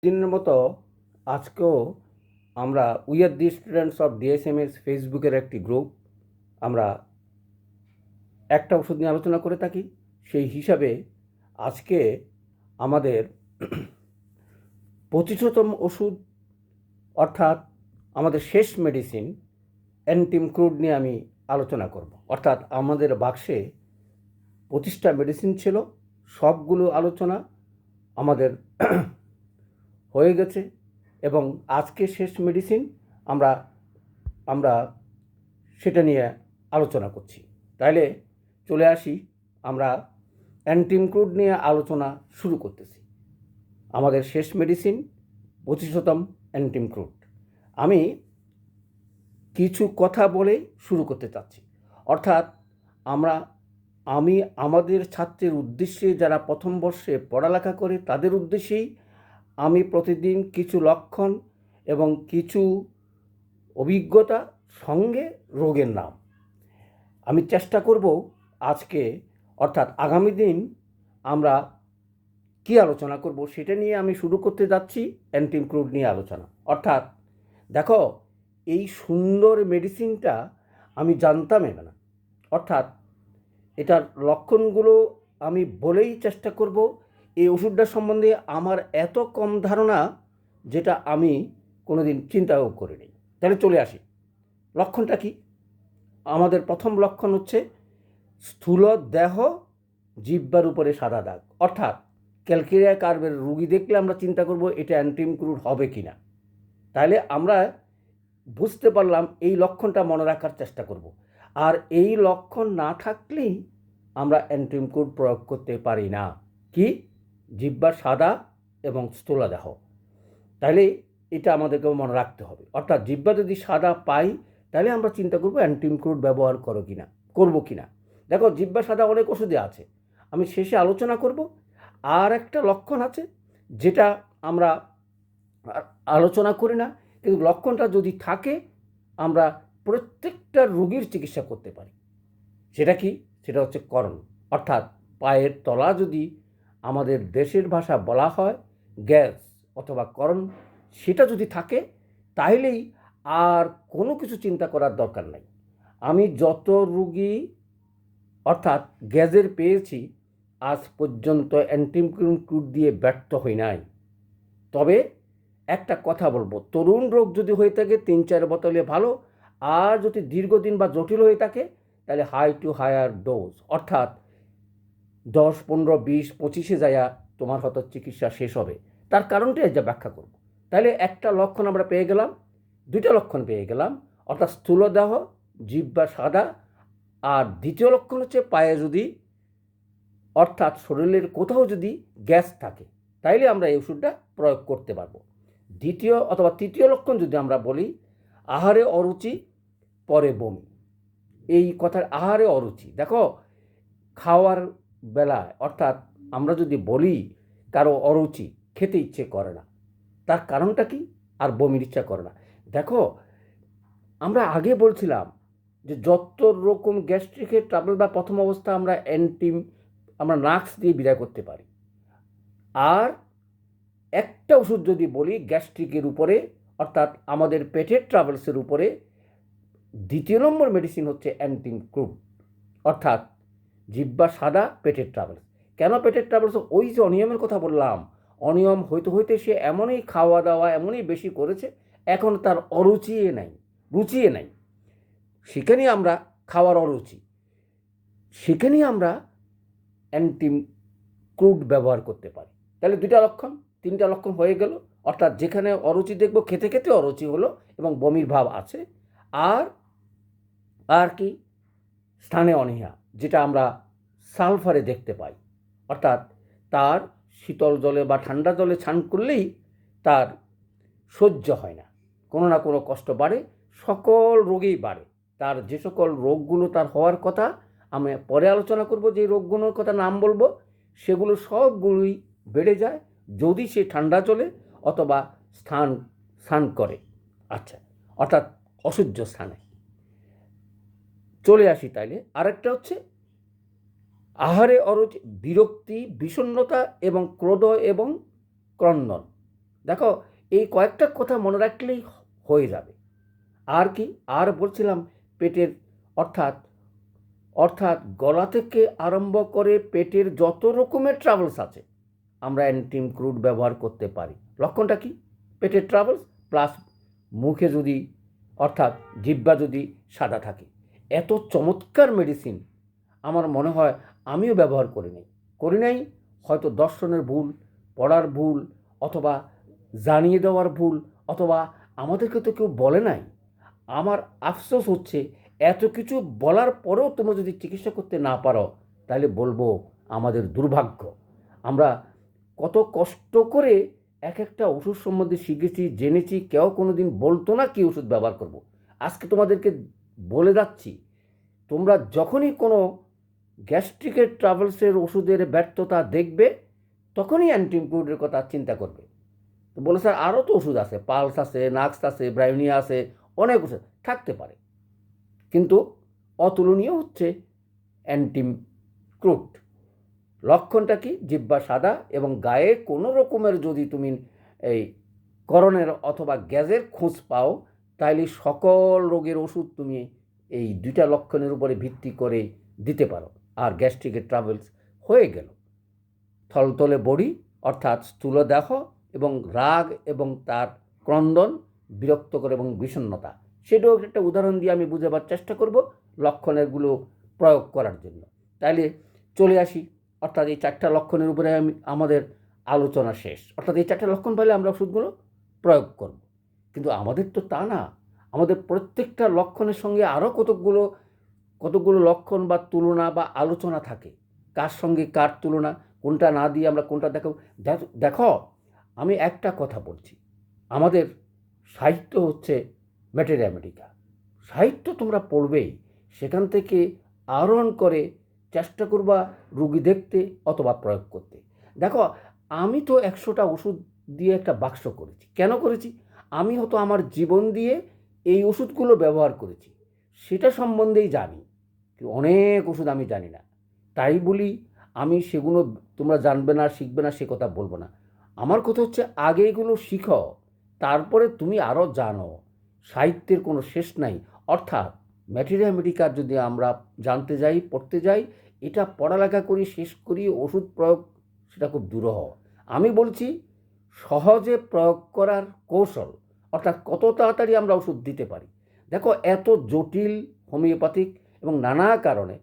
দিনের মতো আজকেও আমরা we are the students of DSMS ফেসবুকের একটি গ্রুপ। আমরা একটা ওষুধ নিয়ে আলোচনা করে থাকি। সেই হিসাবে আজকে আমাদের 25তম ওষুধ, অর্থাৎ আমাদের শেষ মেডিসিন অ্যান্টিম ক্রুড নিয়ে আমি আলোচনা করব। অর্থাৎ আমাদের বাক্সে 25টা মেডিসিন ছিল, সবগুলো আলোচনা আমাদের হয়ে গেছে এবং আজকে শেষ মেডিসিন আমরা আমরা সেটা নিয়ে আলোচনা করছি। তাইলে চলে আসি, আমরা অ্যান্টিম ক্রুড নিয়ে আলোচনা শুরু করতেছি। আমাদের শেষ মেডিসিন 25তম অ্যান্টিম ক্রুড। আমি কিছু কথা বলে শুরু করতে চাচ্ছি। অর্থাৎ আমি আমাদের ছাত্রের উদ্দেশ্যে, যারা প্রথম বর্ষে পড়ালেখা করে তাদের উদ্দেশ্যেই আমি প্রতিদিন কিছু লক্ষণ এবং কিছু অভিজ্ঞতা সঙ্গে রোগের নাম আমি চেষ্টা করব আজকে, অর্থাৎ আগামী দিন আমরা কি আলোচনা করব সেটা নিয়ে আমি শুরু করতে যাচ্ছি অ্যান্টিম ক্রুড নিয়ে আলোচনা। অর্থাৎ দেখো, এই সুন্দর মেডিসিনটা আমি জানতামই না। অর্থাৎ এটার লক্ষণগুলো আমি বলেই চেষ্টা করব। এই ওষুধটা সম্বন্ধে আমার এত কম ধারণা, যেটা আমি কোনোদিন চিন্তাও করিনি। তাহলে চলে আসি, লক্ষণটা কি? আমাদের প্রথম লক্ষণ হচ্ছে স্থূল দেহ, জিহ্বার উপরে সাদা দাগ। অর্থাৎ ক্যালকেরিয়া কার্ভের রুগী দেখলে আমরা চিন্তা করব এটা অ্যান্টিম ক্রুড হবে কি না। তাহলে আমরা বুঝতে পারলাম, এই লক্ষণটা মনে রাখার চেষ্টা করব। আর এই লক্ষণ না থাকলেই আমরা অ্যান্টিম ক্রুড প্রয়োগ করতে পারি না। কি? জিহ্বা সাদা এবং স্থূলদেহ। তাহলে এটা আমাদেরকে মনে রাখতে হবে। অর্থাৎ জিহ্বা যদি সাদা পাই, তাহলে আমরা চিন্তা করব অ্যান্টিম ক্রুড ব্যবহার করব কিনা। দেখো, জিহ্বা সাদা অনেক ওষুধে আছে, আমি শেষে আলোচনা করব। আর একটা লক্ষণ আছে যেটা আমরা আলোচনা করি না, কিন্তু লক্ষণটা যদি থাকে আমরা প্রত্যেকটা রোগীর চিকিৎসা করতে পারি। সেটা কি? সেটা হচ্ছে করণ। অর্থাৎ পায়ের তলা যদি আমাদের দেশের ভাষা বলা হয় গ্যাস অথবা করণ, সেটা যদি থাকে তাহলেই আর কোনো কিছু চিন্তা করার দরকার নাই। আমি যত রুগী অর্থাৎ গ্যাসের পেয়েছি, আজ পর্যন্ত অ্যান্টিম ক্রুড দিয়ে ব্যর্থ হই নাই। তবে একটা কথা বলবো, তরুণ রোগ যদি হয়ে থাকে 3-4 বোতলে ভালো, আর যদি দীর্ঘদিন বা জটিল হয়ে থাকে তাহলে হাই টু হায়ার ডোজ, অর্থাৎ 10, 15, 20, 25-এ যায়া তোমার হয়তো চিকিৎসা শেষ হবে। তার কারণটা যা ব্যাখ্যা করব। তাহলে একটা লক্ষণ আমরা পেয়ে গেলাম, 2টা লক্ষণ পেয়ে গেলাম, অর্থাৎ স্থূলদেহ, জিহ্বা সাদা। আর দ্বিতীয় লক্ষণ হচ্ছে পায়ে যদি, অর্থাৎ শরীরের কোথাও যদি গ্যাস থাকে, তাইলে আমরা এই ওষুধটা প্রয়োগ করতে পারবো। দ্বিতীয় অথবা তৃতীয় লক্ষণ যদি আমরা বলি, আহারে অরুচি, পরে বমি। এই কথার আহারে অরুচি, দেখো খাওয়ার বেলায়, অর্থাৎ আমরা যদি বলি কারো অরুচি, খেতে ইচ্ছে করে না, তার কারণটা কি? আর বমির ইচ্ছা করে না। দেখো, আমরা আগে বলছিলাম যে যত রকম গ্যাস্ট্রিকের ট্রাবল বা প্রথম অবস্থা আমরা নাক্স দিয়ে বিদায় করতে পারি। আর একটা ওষুধ যদি বলি গ্যাস্ট্রিকের উপরে, অর্থাৎ আমাদের পেটের ট্রাভেলসের উপরে, 2 নম্বর মেডিসিন হচ্ছে অ্যান্টিম ক্রুড। অর্থাৎ জিহ্বা সাদা, পেটের ট্রাভেলস। কেন পেটের ট্রাভেলস? ওই যে অনিয়মের কথা বললাম, অনিয়ম হইতে হইতে সে এমনই খাওয়া দাওয়া এমনই বেশি করেছে, এখন তার অরুচিয়ে নাই, রুচিয়ে নাই। সেখানেই আমরা খাওয়ার অরুচি, সেখানেই আমরা অ্যান্টিম ক্রুড ব্যবহার করতে পারি। তাহলে 2টা লক্ষণ, 3টা লক্ষণ হয়ে গেল। অর্থাৎ যেখানে অরুচি দেখব, খেতে খেতে অরুচি হলো এবং বমির ভাব আছে। আর আর কি? স্থানে অনীহা, যেটা আমরা সালফারে দেখতে পাই। অর্থাৎ তার শীতল জলে বা ঠান্ডা জলে স্নান করলেই তার সহ্য হয় না, কোনো না কোনো কষ্ট বাড়ে, সকল রোগেই বাড়ে। তার যে সকল রোগগুলো তার হওয়ার কথা, আমি পরে আলোচনা করব, যে রোগগুলোর কথা নাম বলবো, সেগুলো সবগুলোই বেড়ে যায় যদি সে ঠান্ডা জলে অথবা স্নান করে। আচ্ছা, অর্থাৎ অসহ্য স্থানে। চলে আসি তাইলে আরেকটা হচ্ছে আহারে অরুচি, বিরক্তি, বিষণ্ণতা এবং ক্রোধ এবং ক্রন্দন। দেখো, এই কয়েকটা কথা মনে রাখলেই হয়ে যাবে। আর কি, আর বলছিলাম পেটের অর্থাৎ অর্থাৎ গলা থেকে আরম্ভ করে পেটের যত রকমের ট্রাভেলস আছে আমরা অ্যান্টিম ক্রুড ব্যবহার করতে পারি। লক্ষণটা কি? পেটের ট্রাভেলস প্লাস মুখে যদি অর্থাৎ জিহ্বা যদি সাদা থাকে। এত চমৎকার মেডিসিন আমার মনে হয় আমিও ব্যবহার করি নাই হয়তো দর্শনের ভুল, পড়ার ভুল, অথবা জানিয়ে দেওয়ার ভুল, অথবা আমাদেরকে তো কেউ বলে নাই। আমার আফসোস হচ্ছে এত কিছু বলার পরেও তোমরা যদি চিকিৎসা করতে না পারো তাহলে বলবো আমাদের দুর্ভাগ্য। আমরা কত কষ্ট করে এক একটা ওষুধ সম্বন্ধে শিখেছি, জেনেছি, কেউ কোনো দিন বলতো না কী ওষুধ ব্যবহার করব। আজকে তোমাদেরকে বলে যাচ্ছি, তোমরা যখনই কোনো গ্যাস্ট্রিকের ট্রাভেলসের ওষুধের ব্যর্থতা দেখবে তখনই অ্যান্টিমক্রুডের কথা চিন্তা করবে। তো বলে স্যার আরও তো ওষুধ আছে, পালস আছে, নাক্স আছে, ব্রায়োনিয়া আছে, অনেক ওষুধ থাকতে পারে, কিন্তু অতুলনীয় হচ্ছে অ্যান্টিমক্রুড। লক্ষণটা কি? জিহ্বা সাদা এবং গায়ে কোনো রকমের যদি তুমি এই করণের অথবা গ্যাসের খোঁজ পাও তাহলে সকল রোগের ওষুধ তুমি এই দুইটা লক্ষণের উপরে ভিত্তি করে দিতে পারো, আর গ্যাস্ট্রিকের ট্রাভেলস হয়ে গেল। থলথলে বডি অর্থাৎ স্থূলদেহ এবং রাগ এবং তার ক্রন্দন, বিরক্তকর এবং বিষণ্ণতা, সেটাও একটা উদাহরণ দিয়ে আমি বুঝাবার চেষ্টা করব লক্ষণেরগুলো প্রয়োগ করার জন্য। তাইলে চলে আসি, অর্থাৎ এই চারটা লক্ষণের উপরে আমাদের আলোচনা শেষ। অর্থাৎ এই চারটা লক্ষণ পাইলে আমরা ওষুধগুলো প্রয়োগ করব, কিন্তু আমাদের তো তা না। আমাদের প্রত্যেকটা লক্ষণের সঙ্গে আরও কতগুলো লক্ষণ বা তুলনা বা আলোচনা থাকে, কার সঙ্গে কার তুলনা, কোনটা না দিয়ে আমরা কোনটা দেখো। আমি একটা কথা বলছি, আমাদের সাহিত্য হচ্ছে ম্যাটেরিয়া মেডিকা। সাহিত্য তোমরা পড়বেই, সেখান থেকে আহরণ করে চেষ্টা করবা রুগী দেখতে অথবা প্রয়োগ করতে। দেখো, আমি তো 100টা ওষুধ দিয়ে একটা বাক্স করেছি। কেন করেছি? আমি হয়তো আমার জীবন দিয়ে এই ওষুধগুলো ব্যবহার করেছি, সেটা সম্বন্ধেই জানি। অনেক ওষুধ আমি জানি না, তাই বলি আমি সেগুলো তোমরা জানবে না, শিখবে না, সে কথা বলবো না। আমার কথা হচ্ছে আগে এগুলো শিখো, তারপরে তুমি আরও জানো। সাহিত্যের কোনো শেষ নাই। অর্থাৎ ম্যাটেরিয়া মেডিকার যদি আমরা জানতে যাই, পড়তে যাই, এটা পড়ালেখা করি, শেষ করি, ওষুধ প্রয়োগ সেটা খুব দুরূহ। আমি বলছি সহজে প্রয়োগ করার কৌশল, অর্থাৎ কত তাড়াতাড়ি আমরা ওষুধ দিতে পারি। দেখো, এত জটিল হোমিওপ্যাথিক এবং নানা কারণে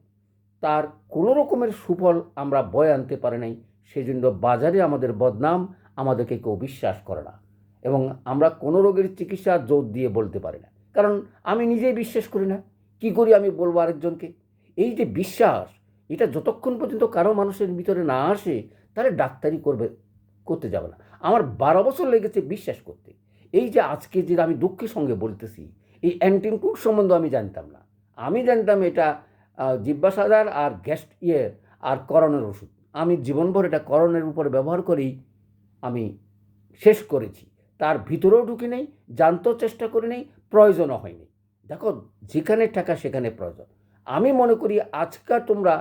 তার কোনো রকমের সুফল আমরা বয়ে আনতে পারি নাই, সেই জন্য বাজারে আমাদের বদনাম, আমাদেরকে কেউ বিশ্বাস করে না, এবং আমরা কোনো রোগের চিকিৎসা জোর দিয়ে বলতে পারি না, কারণ আমি নিজেই বিশ্বাস করি না। কি করি আমি বলবো আরেকজনকে? এই যে বিশ্বাস, এটা যতক্ষণ পর্যন্ত কারো মানুষের ভিতরে না আসে তাহলে ডাক্তারি করতে যাবে না। আমার 12 বছর লেগেছে বিশ্বাস করতে। এই যে আজকে যে আমি দুঃখের সঙ্গে বলতেছি, এই অ্যান্টিমক্রুড সম্বন্ধে আমি জানতাম না। আমি জানতাম এটা জিহ্বা সাদার আর আর করণের ওষুধ। আমি জীবনভর এটা করণের উপরে ব্যবহার করেই আমি শেষ করেছি, তার ভিতরেও ঢুকে নেই, জানতেও চেষ্টা করে নেই, প্রয়োজনও হয়নি। দেখো, যেখানে টাকা সেখানে প্রয়োজন। আমি মনে করি আজকাল তোমরা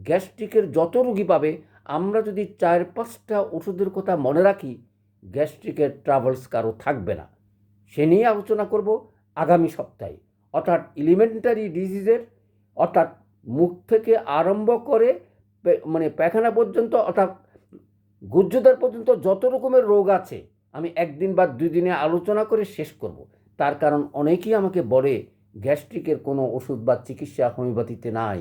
গ্যাস্ট্রিকের যত রুগী পাবে, আমরা যদি 4-5টা ওষুধের কথা মনে রাখি, গ্যাস্ট্রিকের ট্রাভেলস কারো থাকবে না। সে নিয়ে আলোচনা করব আগামী সপ্তাহে। অর্থাৎ এলিমেন্টারি ডিজিজের, অর্থাৎ মুখ থেকে আরম্ভ করে পায়খানা পর্যন্ত, অর্থাৎ গুহ্যদ্বার পর্যন্ত যত রকমের রোগ আছে আমি একদিন বা 2 দিনে আলোচনা করে শেষ করব। তার কারণ অনেকেই আমাকে বলে গ্যাস্ট্রিকের কোনো ওষুধ বা চিকিৎসা হোমিওপ্যাথিতে নাই।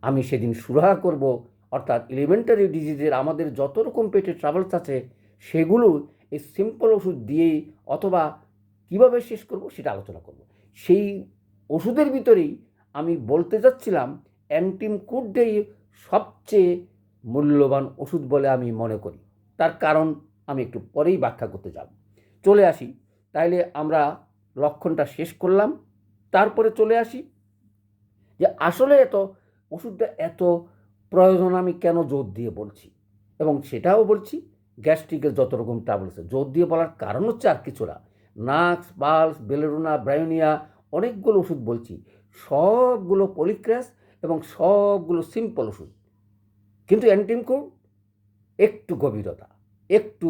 আমি সেদিন সুরাহা করব, অর্থাৎ এলিমেন্টারি ডিজিজের আমাদের যত রকম পেটে ট্রাভেলস আছে সেগুলো এই সিম্পল ওষুধ দিয়েই অথবা কীভাবে শেষ করব সেটা আলোচনা করব। সেই ওষুধের ভিতরেই আমি বলতে যাচ্ছিলাম অ্যান্টিমক্রুডটাই সবচেয়ে মূল্যবান ওষুধ বলে আমি মনে করি। তার কারণ আমি একটু পরেই ব্যাখ্যা করতে যাব। চলে আসি, তাইলে আমরা লক্ষণটা শেষ করলাম, তারপরে চলে আসি যে আসলে ওষুধটা এত প্রয়োজন আমি কেন জোর দিয়ে বলছি, এবং সেটাও বলছি গ্যাস্ট্রিকের যত রকম ট্রাভেলস জোর দিয়ে বলার কারণ হচ্ছে আর কিছু না। নাক্স, পালস, বেলেডোনা, ব্রায়োনিয়া, অনেকগুলো ওষুধ বলছি, সবগুলো পলিক্রাস এবং সবগুলো সিম্পল ওষুধ, কিন্তু অ্যান্টিমক্রুড একটু গভীরতা, একটু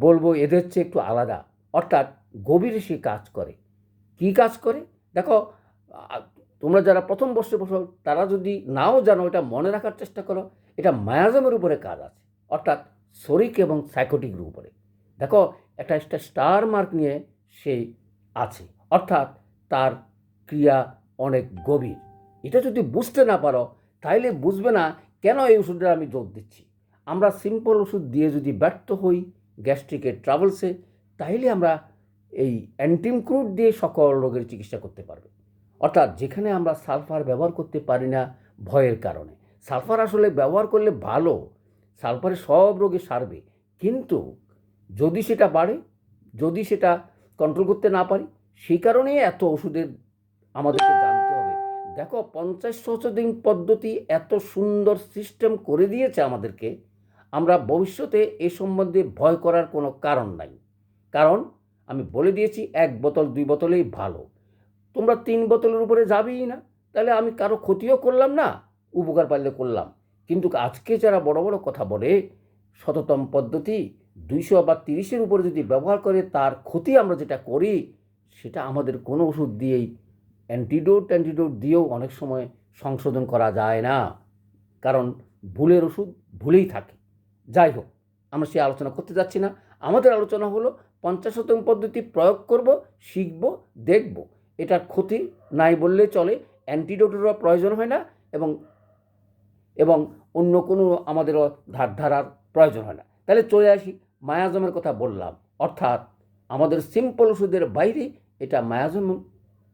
বলবো এদের চেয়ে একটু আলাদা, অর্থাৎ গভীরে সে কাজ করে। কি কাজ করে দেখো, তোমরা যারা প্রথম বর্ষে বসো তারা যদি নাও জানো, এটা মনে রাখার চেষ্টা করো। এটা মায়াজমের উপরে কাজ আছে, অর্থাৎ শরিক এবং সাইকোটিকের উপরে। দেখো একটা স্টার মার্ক নিয়ে সে আছে, অর্থাৎ তার ক্রিয়া অনেক গভীর। এটা যদি বুঝতে না পারো তাহলে বুঝবে না কেন এই ওষুধটা আমি জোর দিচ্ছি। আমরা সিম্পল ওষুধ দিয়ে যদি ব্যর্থ হই গ্যাস্ট্রিকের ট্রাভেলসে, তাহলে আমরা এই অ্যান্টিম ক্রুড দিয়ে সকল রোগের চিকিৎসা করতে পারবে। অর্থাৎ যেখানে আমরা সালফার ব্যবহার করতে পারি না ভয়ের কারণে। সালফার আসলে ব্যবহার করলে ভালো, সালফারে সব রোগে সারবে, কিন্তু যদি সেটা বাড়ে, যদি সেটা কন্ট্রোল করতে না পারি, সেই কারণেই এত ওষুধের আমাদেরকে জানতে হবে। দেখো 50-100 দিন পদ্ধতি এত সুন্দর সিস্টেম করে দিয়েছে আমাদেরকে, আমরা ভবিষ্যতে এ সম্বন্ধে ভয় করার কোনো কারণ নাই। কারণ আমি বলে দিয়েছি 1 বোতল 2 বোতলেই ভালো। তোমরা 3 বোতলের উপরে যাবেই না, তাহলে আমি কারো ক্ষতিও করলাম না, উপকার পাইলে করলাম। কিন্তু আজকে যারা বড় বড় কথা বলে শততম পদ্ধতি 200 বা 30-এর উপরে যদি ব্যবহার করে তার ক্ষতি আমরা যেটা করি, সেটা আমাদের কোনো ওষুধ দিয়েই অ্যান্টিডোট দিয়েও অনেক সময় সংশোধন করা যায় না, কারণ ভুলের ওষুধ ভুলেই থাকে। যাই হোক, আমরা সে আলোচনা করতে যাচ্ছি না। আমাদের আলোচনা হলো 50-তম পদ্ধতি প্রয়োগ করব, শিখব, দেখব। এটার ক্ষতি নাই বললে চলে, অ্যান্টিডোটেরও প্রয়োজন হয় না, এবং এবং অন্য কোনো আমাদেরও ধারার প্রয়োজন হয় না। তাহলে চলে আসি, মায়াজমের কথা বললাম, অর্থাৎ আমাদের সিম্পল ওষুধের বাইরে এটা মায়াজম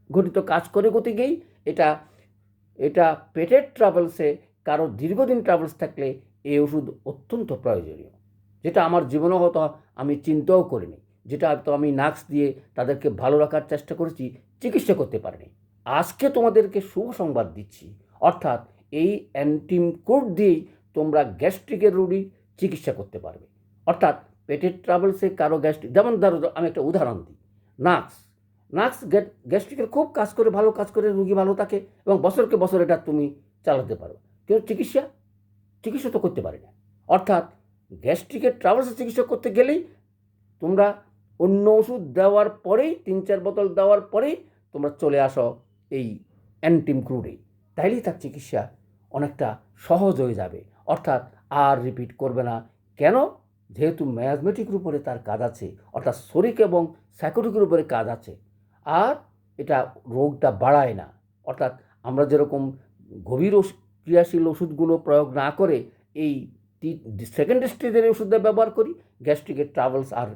ঘটিত কাজ করে করতে গিয়েই এটা এটা পেটের ট্রাভেলসে কারো দীর্ঘদিন ট্রাভেলস থাকলে এই ওষুধ অত্যন্ত প্রয়োজনীয়, যেটা আমার জীবনে হয়তো আমি চিন্তাও করিনি, যেটা তো আমি নাক্স দিয়ে তাদেরকে ভালো রাখার চেষ্টা করেছি, চিকিৎসা করতে পারিনি। আজকে তোমাদেরকে শুভ সংবাদ দিচ্ছি, অর্থাৎ এই অ্যান্টিম কোড দিয়েই তোমরা গ্যাস্ট্রিকের রোগী চিকিৎসা করতে পারবে। অর্থাৎ পেটের ট্রাভেলসে কারো গ্যাস্ট্রিক, যেমন ধরো আমি একটা উদাহরণ দিই, নাক্স গ্যাস্ট্রিকের খুব কাজ করে, ভালো কাজ করে, রুগী ভালো থাকে এবং বছরকে বছর এটা তুমি চালাতে পারো। কিন্তু চিকিৎসা তো করতে পারে না। অর্থাৎ গ্যাস্ট্রিকের ট্রাভেলসের চিকিৎসা করতে গেলেই তোমরা অন্য ওষুধ দেওয়ার পরেই 3-4 বোতল দেওয়ার পরেই তোমরা চলে আসো এই অ্যান্টিম ক্রুডে, তাইলেই তার চিকিৎসা অনেকটা সহজ হয়ে যাবে। অর্থাৎ আর রিপিট করবে না। কেন? যেহেতু ম্যাথমেটিকের উপরে তার কাজ আছে, অর্থাৎ শরিক এবং সাইকোটিকের উপরে কাজ আছে, আর এটা রোগটা বাড়ায় না। অর্থাৎ আমরা যেরকম গভীর ক্রিয়াশীল ওষুধগুলো প্রয়োগ না করে এই সেকেন্ড স্টেজের ওষুধটা ব্যবহার করি, গ্যাস্ট্রিকের ট্রাভেলস আর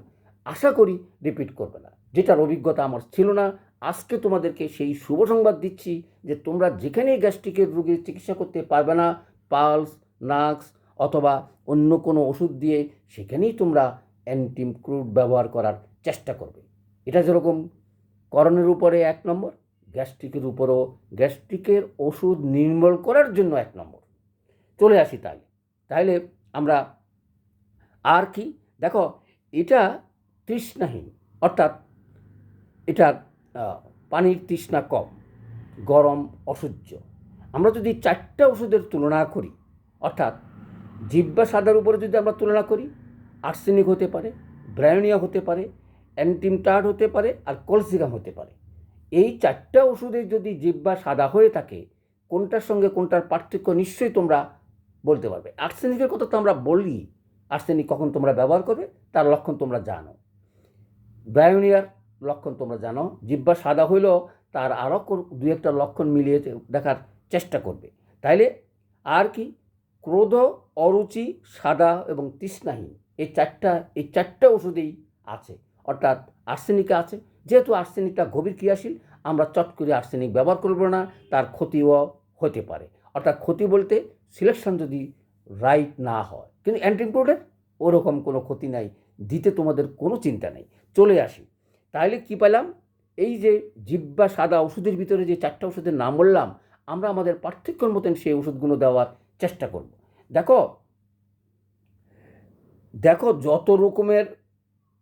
আশা করি রিপিট করবে না। যেটার অভিজ্ঞতা আমার ছিল না, আজকে তোমাদেরকে সেই শুভ সংবাদ দিচ্ছি যে তোমরা যেখানেই গ্যাস্ট্রিকের রোগীর চিকিৎসা করতে পারবে না, পালস, নাক্স অথবা অন্য কোনো ওষুধ দিয়ে, সেখানেই তোমরা অ্যান্টিম ক্রুড ব্যবহার করার চেষ্টা করবে। এটা যেরকম করণের উপরে 1 নম্বর, গ্যাস্ট্রিকের উপরও গ্যাস্ট্রিকের ওষুধ নির্মূল করার জন্য 1 নম্বর। চলে আসি তাহলে আমরা আর কি দেখো, এটা তৃষ্ণাহীন, অর্থাৎ এটার পানির তৃষ্ণা কম, গরম, অসহ্য। আমরা যদি 4টা ওষুধের তুলনা করি, অর্থাৎ জিহ্বা সাদার উপরে যদি আমরা তুলনা করি, আর্সেনিক হতে পারে, ব্রায়োনিয়া হতে পারে, অ্যান্টিমটার্ড হতে পারে, আর কলসিগাম হতে পারে। এই 4টা ওষুধের যদি জিহ্বা সাদা হয়ে থাকে, কোনটার সঙ্গে কোনটার পার্থক্য নিশ্চয়ই তোমরা বলতে পারবে। আর্সেনিকের কথা তো আমরা বলি, আর্সেনিক কখন তোমরা ব্যবহার করবে তার লক্ষণ তোমরা জানো, ব্রায়োনিয়ার লক্ষণ তোমরা জানো, জিহ্বা সাদা হইলেও তার আরও 2-1টা লক্ষণ মিলিয়ে দেখার চেষ্টা করবে। তাইলে আর কি, ক্রোধ, অরুচি, সাদা এবং তৃষ্ণাহীন, এই 4টা ওষুধেই আছে, অর্থাৎ আর্সেনিকে আছে। যেহেতু আর্সেনিকটা গভীর ক্রিয়াশীল, আমরা চট করে আর্সেনিক ব্যবহার করব না, তার ক্ষতিও হতে পারে। অর্থাৎ ক্ষতি বলতে সিলেকশন যদি রাইট না হয়, কিন্তু অ্যান্টিক্রুডের ওরকম কোনো ক্ষতি নাই, দিতে তোমাদের কোনো চিন্তা নেই। চলে আসি, তাহলে কি পেলাম? এই যে জিহ্বা সাদা ওষুধের ভিতরে যে 4টা ওষুধের নাম বললাম, আমরা আমাদের পার্থক্যের মতন সেই ওষুধগুলো দেওয়ার চেষ্টা করব। দেখো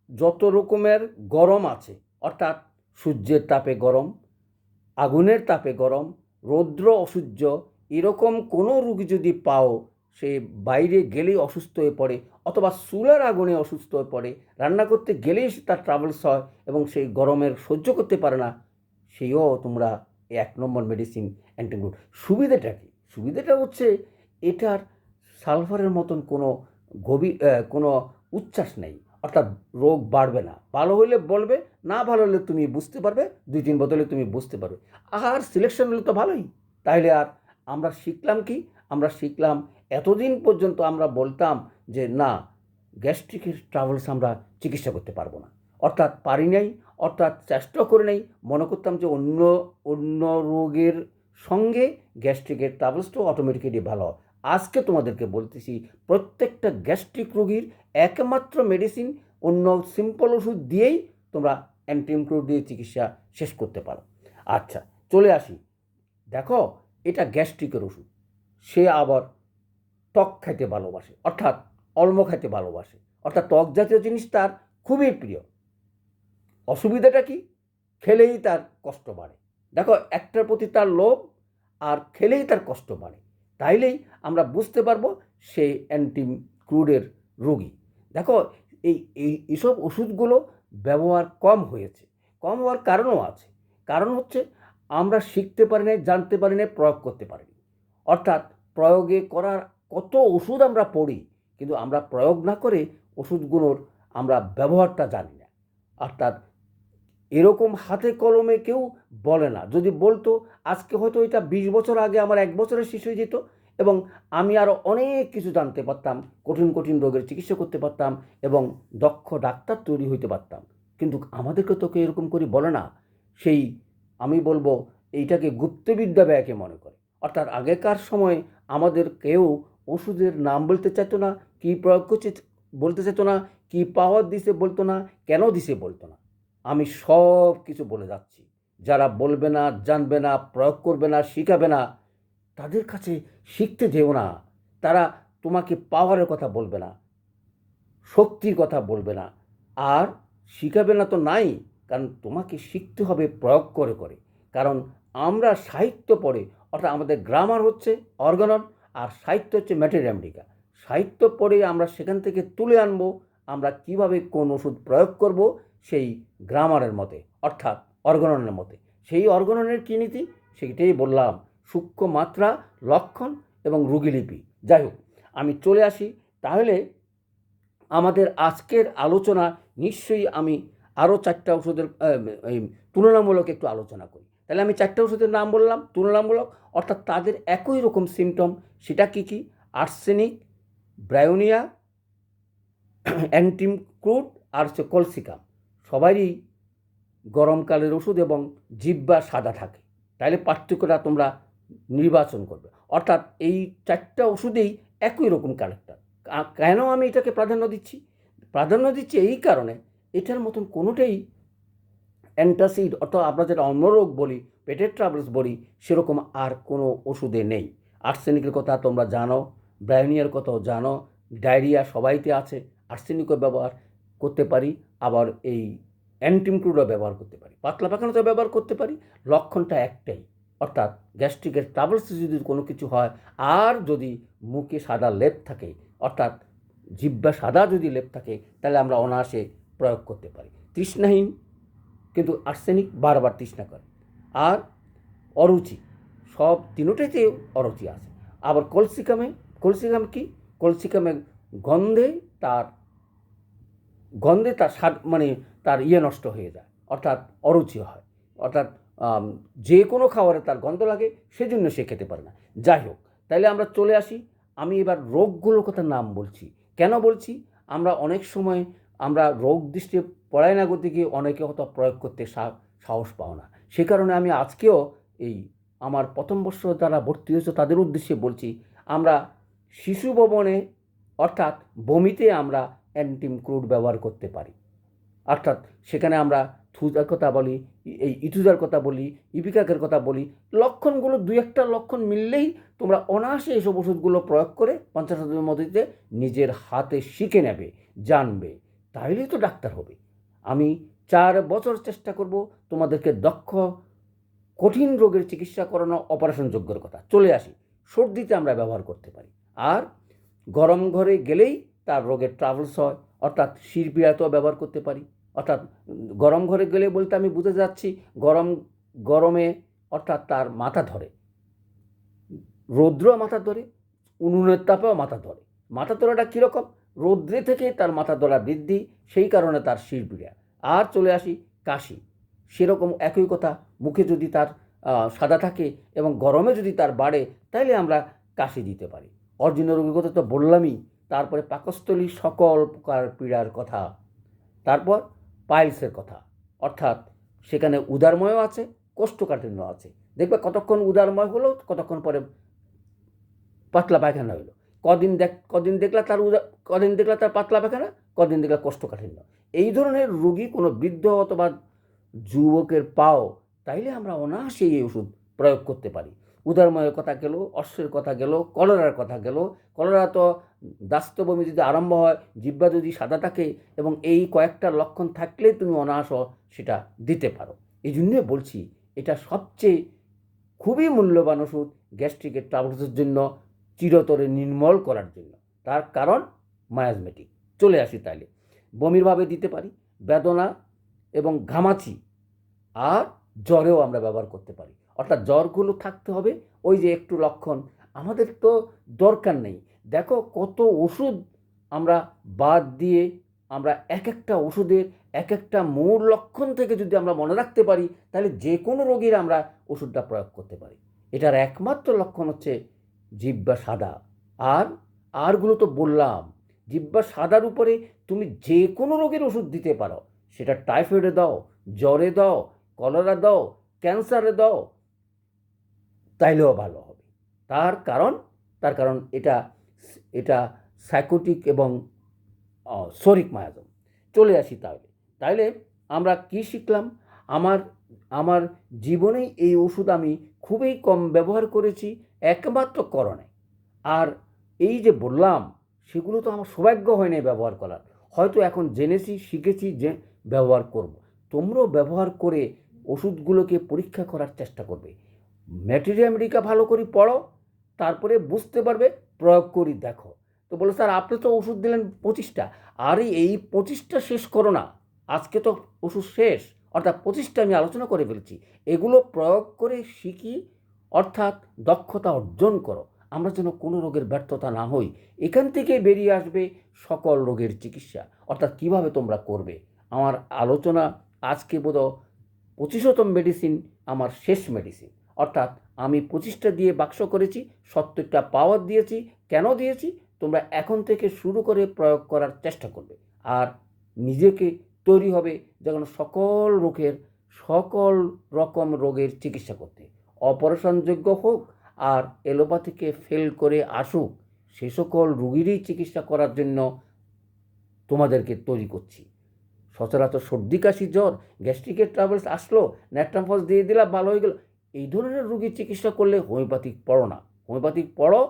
যত রকমের গরম আছে, অর্থাৎ সূর্যের তাপে গরম, আগুনের তাপে গরম, রৌদ্র অসহ্য, এরকম কোনো রোগী যদি পাও, সে বাইরে গেলেই অসুস্থ হয়ে পড়ে, অথবা চুলার আগুনে অসুস্থ হয়ে পড়ে, রান্না করতে গেলেই তার ট্রাভেলস হয় এবং সেই গরমের সহ্য করতে পারে না, সেইও তোমরা 1 নম্বর মেডিসিন অ্যান্টিবায়োটিক। সুবিধাটা কী? সুবিধাটা হচ্ছে এটার সালফারের মতন কোনো কোনো উচ্ছ্বাস নেই, অর্থাৎ রোগ বাড়বে না। ভালো হলে বলবে, না ভালো হলে তুমি বুঝতে পারবে, 2-3 বোতলে তুমি বুঝতে পারবে। আর সিলেকশন হলে তো ভালোই। তাইলে আর আমরা শিখলাম কি? আমরা শিখলাম এতদিন পর্যন্ত আমরা বলতাম যে না, গ্যাস্ট্রিকের ট্রাভেলস আমরা চিকিৎসা করতে পারবো না, অর্থাৎ পারি নাই, অর্থাৎ চেষ্টা করে নেই, মনে করতাম যে অন্য অন্য রোগের সঙ্গে গ্যাস্ট্রিকের ট্রাভেলসটাও অটোমেটিক্যালি ভালো হয়। আজকে তোমাদেরকে বলতেছি, প্রত্যেকটা গ্যাস্ট্রিক রোগীর একমাত্র মেডিসিন, অন্য সিম্পল ওষুধ দিয়েই তোমরা অ্যান্টিবায়োটিক দিয়ে চিকিৎসা শেষ করতে পারো। আচ্ছা, চলে আসি। দেখো, এটা গ্যাস্ট্রিকের ওষুধ, সে আবার টক খাইতে ভালোবাসে, অর্থাৎ অল্প খাইতে ভালোবাসে, অর্থাৎ টক জাতীয় জিনিস তার খুবই প্রিয়। অসুবিধাটা কি? খেলেই তার কষ্ট বাড়ে। দেখো, একটার প্রতি তার লোভ, আর খেলেই তার কষ্ট বাড়ে। তাইলেই আমরা বুঝতে পারবো সে অ্যান্টিক্রুডের রোগী। দেখো, এইসব ওষুধগুলো ব্যবহার কম হয়েছে। কম হওয়ার কারণও আছে। কারণ হচ্ছে আমরা শিখতে পারি না, জানতে পারি না, প্রয়োগ করতে পারি না। অর্থাৎ প্রয়োগে করার কত ওষুধ আমরা পড়ি, কিন্তু আমরা প্রয়োগ না করে ওষুধগুলোর আমরা ব্যবহারটা জানি না। অর্থাৎ এরকম হাতে কলমে কেউ বলে না। যদি বলতো, আজকে হয়তো এটা 20 বছর আগে আমার 1 বছরের শেষ হয়ে যেত এবং আমি আরও অনেক কিছু জানতে পারতাম, কঠিন কঠিন রোগের চিকিৎসা করতে পারতাম এবং দক্ষ ডাক্তার তৈরি হইতে পারতাম। কিন্তু আমাদেরকে তো কেউ এরকম করে বলে না। সেই, আমি বলবো, এইটাকে গুপ্তবিদ্যা ব্যাকে মনে করে। অর্থাৎ আগেকার সময় আমাদের কেউ ওষুধের নাম বলতে চাইতো না, কী প্রয়োগ করছে বলতে চাইতো না, কী পাওয়ার দিছে বলতো না, কেন দিছে বলতো না। আমি সব কিছু বলে যাচ্ছি। যারা বলবে না, জানবে না, প্রয়োগ করবে না, শিখাবে না, তাদের কাছে শিখতে যেও না। তারা তোমাকে পাওয়ারের কথা বলবে না, শক্তির কথা বলবে না, আর শিখাবে না তো নাই। কারণ তোমাকে শিখতে হবে প্রয়োগ করে করে। কারণ আমরা সাহিত্য পড়ে, অর্থাৎ আমাদের গ্রামার হচ্ছে অর্গানন, আর সাহিত্য হচ্ছে ম্যাটেরিয়ামডিকা। সাহিত্য পড়ে আমরা সেখান থেকে তুলে আনবো আমরা কিভাবে কোন ওষুধ প্রয়োগ করব, সেই গ্রামারের মতে, অর্থাৎ অর্গাননের মতে। সেই অর্গাননের কী নীতি, সেইটাই বললাম, সূক্ষ্ম মাত্রা, লক্ষণ এবং রোগীলিপি। যাই হোক, আমি চলে আসি। তাহলে আমাদের আজকের আলোচনা নিশ্চয়ই আমি আরও 4টা ওষুধের তুলনামূলক একটু আলোচনা করি। তাহলে আমি 4টা ওষুধের নাম বললাম তুলনামূলক, অর্থাৎ তাদের একই রকম সিমটম। সেটা কী কী? আর্সেনিক, ব্রায়োনিয়া, অ্যান্টিক্রুড আর হচ্ছে কলসিকাম। সবারই গরমকালের ওষুধ এবং জিহ্বা সাদা থাকে। তাহলে পার্থক্যটা তোমরা নির্বাচন করবে। অর্থাৎ এই 4টা ওষুধেই একই রকম ক্যারেক্টার। কেন আমি এটাকে প্রাধান্য দিচ্ছি? প্রাধান্য দিচ্ছি এই কারণে, এটার মতন কোনোটাই অ্যান্টাসিড, অর্থাৎ আমরা যেটা অন্যরোগ বলি, পেটের ট্রাবলস বলি, সেরকম আর কোনো ওষুধে নেই। আর্সেনিকের কথা তোমরা জানো, ব্রায়োনিয়ার কথাও জানো, ডায়রিয়া সবাইতে আছে, আর্সেনিকও ব্যবহার করতে পারি, আবার এই অ্যান্টিক্রুডও ব্যবহার করতে পারি, পাতলা পায়খানাতেও ব্যবহার করতে পারি। লক্ষণটা একটাই, অর্থাৎ গ্যাস্ট্রিকের ট্রাবলস যদি কোনো কিছু হয়, আর যদি মুখে সাদা লেপ থাকে, অর্থাৎ জিহ্বা সাদা যদি লেপ থাকে, তাহলে আমরা অনায়াসে প্রয়োগ করতে পারি। তৃষ্ণাহীন, কিন্তু আর্সেনিক বারবার তৃষ্ণা করে। আর অরুচি, সব তিনোটাতে অরুচি আছে। আবার কলসিকাম কি? কলসিকামে গন্ধে তার স্বাদ, মানে তার নষ্ট হয়ে যায়, অর্থাৎ অরুচি হয়, অর্থাৎ যে কোনো খাবারে তার গন্ধ লাগে, সেজন্য সে খেতে পারে না। যাই হোক, তাইলে আমরা চলে আসি। আমি এবার রোগগুলোর কথা নাম বলছি। কেন বলছি? আমরা অনেক সময় আমরা রোগ দৃষ্টি পড়ায় না করতে গিয়ে অনেকে হয়তো প্রয়োগ করতে সাহস পাও না। সে কারণে আমি আজকেও এই আমার প্রথম বর্ষ যারা ভর্তি হয়েছে তাদের উদ্দেশ্যে বলছি, আমরা শিশু ভবনে, অর্থাৎ বমিতে আমরা অ্যান্টিক্রুড ব্যবহার করতে পারি। অর্থাৎ সেখানে আমরা থুজার কথা বলি, এই ইথুজার কথা বলি, ইপিকাকের কথা বলি। লক্ষণগুলো 2-1টা লক্ষণ মিললেই তোমরা অনায়াসে এইসব ওষুধগুলো প্রয়োগ করে 50 দিনের মধ্যে নিজের হাতে শিখে নেবে, জানবে। তাহলেই তো ডাক্তার হবে। আমি 4 বছর চেষ্টা করব তোমাদেরকে দক্ষ, কঠিন রোগের চিকিৎসা করানো, অপারেশন যোগ্যর কথা। চলে আসি, সর্দিতে আমরা ব্যবহার করতে পারি। আর গরম ঘরে গেলেই তার রোগের ট্রাভেলস হয়, অর্থাৎ শিরপিড়াতেও ব্যবহার করতে পারি। অর্থাৎ গরম ঘরে গেলে বলতে আমি বুঝে যাচ্ছি গরমে অর্থাৎ তার মাথা ধরে, রৌদ্র মাথা ধরে, উনুনের তাপেও মাথা ধরে। মাথা ধরাটা কীরকম? রৌদ্রে থেকে তার মাথা ধরা বৃদ্ধি, সেই কারণে তার শিরপিড়া। আর চলে আসি কাশি, সেরকম একই কথা। মুখে যদি তার সাদা থাকে এবং গরমে যদি তার বাড়ে, তাহলে আমরা কাশি দিতে পারি। অরিজিনাল অভিজ্ঞতা তো বললামই। তারপরে পাকস্থলী সকল প্রকার পীড়ার কথা, তারপর পাইলসের কথা, অর্থাৎ সেখানে উদারময়ও আছে, কোষ্ঠকাঠিন্য আছে। দেখবে কতক্ষণ উদারময় হলো, কতক্ষণ পরে পাতলা পায়খানা হইলো। কদিন দেখলা তার পাতলা পায়খানা, কদিন দেখলা কোষ্ঠকাঠিন্য। এই ধরনের রোগী কোনো বৃদ্ধ অথবা যুবকের পাও, তাইলে আমরা অনায়াসেই এই ওষুধ প্রয়োগ করতে পারি। উদারময়ের কথা গেল, অশ্বের কথা গেল, কলেরার কথা গেল। কলেরা তো দাস্তবমি যদি আরম্ভ হয়, জিহ্বা যদি সাদা থাকে এবং এই কয়েকটা লক্ষণ থাকলে তুমি অনায়াস সেটা দিতে পারো। এই জন্যে বলছি এটা সবচেয়ে খুবই মূল্যবান ওষুধ গ্যাস্ট্রিকের ট্রাবলসের জন্য, চিরতরে নির্মল করার জন্য। তার কারণ মায়াজমেটিক। চলে আসি তাইলে, বমির ভাবে দিতে পারি, বেদনা এবং ঘামাচি আর জ্বরেও আমরা ব্যবহার করতে পারি। অর্থাৎ জ্বরগুলো থাকতে হবে ওই যে একটু লক্ষণ, আমাদের তো দরকার নেই। দেখো কত ওষুধ আমরা বাদ দিয়ে আমরা এক একটা ওষুধের এক একটা মূল লক্ষণ থেকে যদি আমরা মনে রাখতে পারি, তাহলে যে কোনো রোগীর আমরা ওষুধটা প্রয়োগ করতে পারি। এটার একমাত্র লক্ষণ হচ্ছে জিহ্বা সাদা। আরগুলো তো বললাম। জিহ্বা সাদার উপরে তুমি যে কোনো রোগের ওষুধ দিতে পারো, সেটা টাইফয়েডে দাও, জ্বরে দাও, কলেরা দাও, ক্যান্সারে দাও, তাইলেও ভালো হবে। তার কারণ এটা সাইকোটিক এবং সরিক মায়াজম। চলে আসি তাইলে আমরা কি শিখলাম? আমার জীবনেই এই ওষুধ আমি খুবই কম ব্যবহার করেছি, একমাত্র করণে। আর এই যে বললাম, সেগুলো তো আমার সৌভাগ্য হয় না ব্যবহার করার। হয়তো এখন জেনেছি, শিখেছি, যে ব্যবহার করব। তোমরাও ব্যবহার করে ওষুধগুলোকে পরীক্ষা করার চেষ্টা করবে। ম্যাটেরিয়া মেডিকা ভালো করে পড়ো, তারপরে বুঝতে পারবে, প্রয়োগ করি দেখো। তো বলো স্যার আপনি তো ওষুধ দিলেন 25টা, আরে এই 25টা শেষ করো না, আজকে তো ওষুধ শেষ, অর্থাৎ 25টা আমি আলোচনা করে ফেলছি। এগুলো প্রয়োগ করে শিখি, অর্থাৎ দক্ষতা অর্জন করো। আমরা যেন কোনো রোগের ব্যর্থতা না হই। এখান থেকে বেরিয়ে আসবে সকল রোগের চিকিৎসা, অর্থাৎ কিভাবে তোমরা করবে। আমার আলোচনা আজকে বোধহয় 25তম মেডিসিন, আমার শেষ মেডিসিন। অর্থাৎ আমি 25টা দিয়ে বাক্স করেছি, 70টা পাওয়ার দিয়েছি। কেন দিয়েছি? তোমরা এখন থেকে শুরু করে প্রয়োগ করার চেষ্টা করবে, আর নিজেকে তৈরি হবে যখন সকল রকম রোগের চিকিৎসা করতে। অপারেশনযোগ্য হোক আর এলোপ্যাথিকে ফেল করে আসুক, সে সকল রোগীরই চিকিৎসা করার জন্য তোমাদেরকে তৈরি করছি। সচরাচর সর্দি কাশি জ্বর, গ্যাস্ট্রিকের ট্রাভেলস আসলো, ন্যাট্রামফস দিয়ে দিলাম, ভালো হয়ে গেল, এই ধরনের রোগীর চিকিৎসা করলে হোমিওপ্যাথিক পড়ো না। হোমিওপ্যাথিক পড়ো,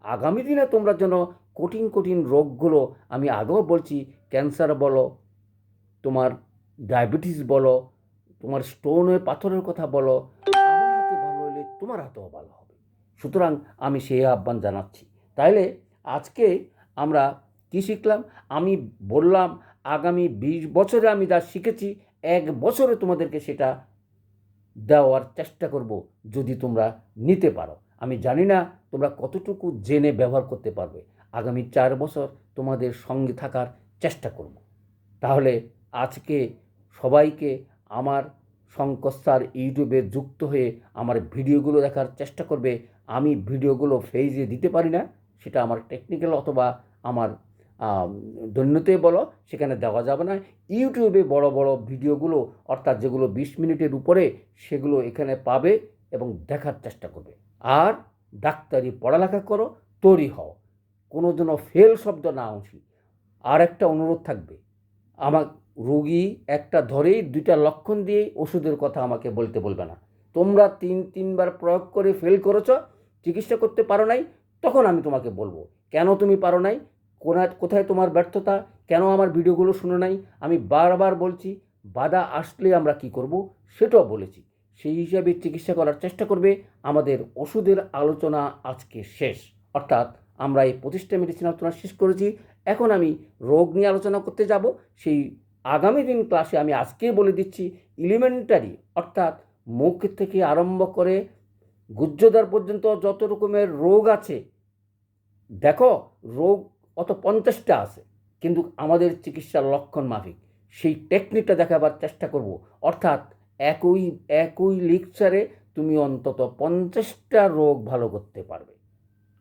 আগামী দিনে তোমরা যেন কঠিন রোগগুলো, আমি আগেও বলছি, ক্যান্সার বলো, তোমার ডায়াবেটিস বলো, তোমার স্টোনের পাথরের কথা বলো, আমার হাতে ভালো হলে তোমার হাতেও ভালো হবে। সুতরাং আমি সেই আহ্বান জানাচ্ছি। তাইলে আজকে আমরা কি শিখলাম? আমি বললাম আগামী 20 বছরে আমি যা শিখেছি, 1 বছরে তোমাদেরকে সেটা দেওয়ার চেষ্টা করব, যদি তোমরা নিতে পারো। আমি জানি না তোমরা কতটুকু জেনে ব্যবহার করতে পারবে। আগামী 4 বছর তোমাদের সঙ্গে থাকার চেষ্টা করব। তাহলে আজকে সবাইকে আমার শঙ্কর স্যার ইউটিউবে যুক্ত হয়ে আমার ভিডিওগুলো দেখার চেষ্টা করবে। আমি ভিডিওগুলো ফেজে দিতে পারি না, সেটা আমার টেকনিক্যাল অথবা আমার দৈন্যতে বলো, সেখানে দেওয়া যাবে না। ইউটিউবে বড় ভিডিওগুলো, অর্থাৎ যেগুলো 20 মিনিটের উপরে, সেগুলো এখানে পাবে এবং দেখার চেষ্টা করবে। আর ডাক্তারি পড়ালেখা করো, তৈরি হও, কোনো যেন ফেল শব্দ না আসি। আর একটা অনুরোধ থাকবে, আমার রোগী একটা ধরেই 2টা লক্ষণ দিয়েই ওষুধের কথা আমাকে বলতে বলবে না। তোমরা 3বার প্রয়োগ করে ফেল করেছো, চিকিৎসা করতে পারো নাই, তখন আমি তোমাকে বলবো কেন তুমি পারো নাই, কোথায় তোমার ব্যর্থতা, কেন আমার ভিডিওগুলো শুনো নাই। আমি বারবার বলছি, বাধা আসলে আমরা কি করব সেটাও বলেছি। সেই হিসাবে চিকিৎসা করার চেষ্টা করবে। আমাদের ওষুধের আলোচনা আজকে শেষ, অর্থাৎ আমরা এই 25টা মেডিসিন আলোচনা শেষ করেছি। এখন আমি রোগ নিয়ে আলোচনা করতে যাব। সেই আগামী দিন ক্লাসে আমি আজকেই বলে দিচ্ছি, এলিমেন্টারি অর্থাৎ মুখ থেকে আরম্ভ করে গুহ্যদ্বার পর্যন্ত যত রকমের রোগ আছে, দেখো রোগ অত 50টা আছে, কিন্তু আমাদের চিকিৎসার লক্ষণ মাফিক সেই টেকনিকটা দেখাবার চেষ্টা করব। অর্থাৎ একই লেকচারে তুমি অন্তত 50টা রোগ ভালো করতে পারবে।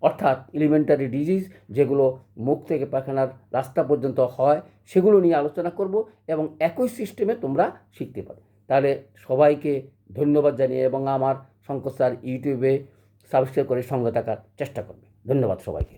অর্থাৎ এলিমেন্টারি ডিজিজ যেগুলো মুখ থেকে পায়খানার রাস্তা পর্যন্ত হয়, সেগুলো নিয়ে আলোচনা করব এবং একই সিস্টেমে তোমরা শিখতে পারবে। তাহলে সবাইকে ধন্যবাদ জানিয়ে এবং আমার শঙ্কর স্যার ইউটিউবে সাবস্ক্রাইব করে সঙ্গে থাকার চেষ্টা করবে। ধন্যবাদ সবাইকে।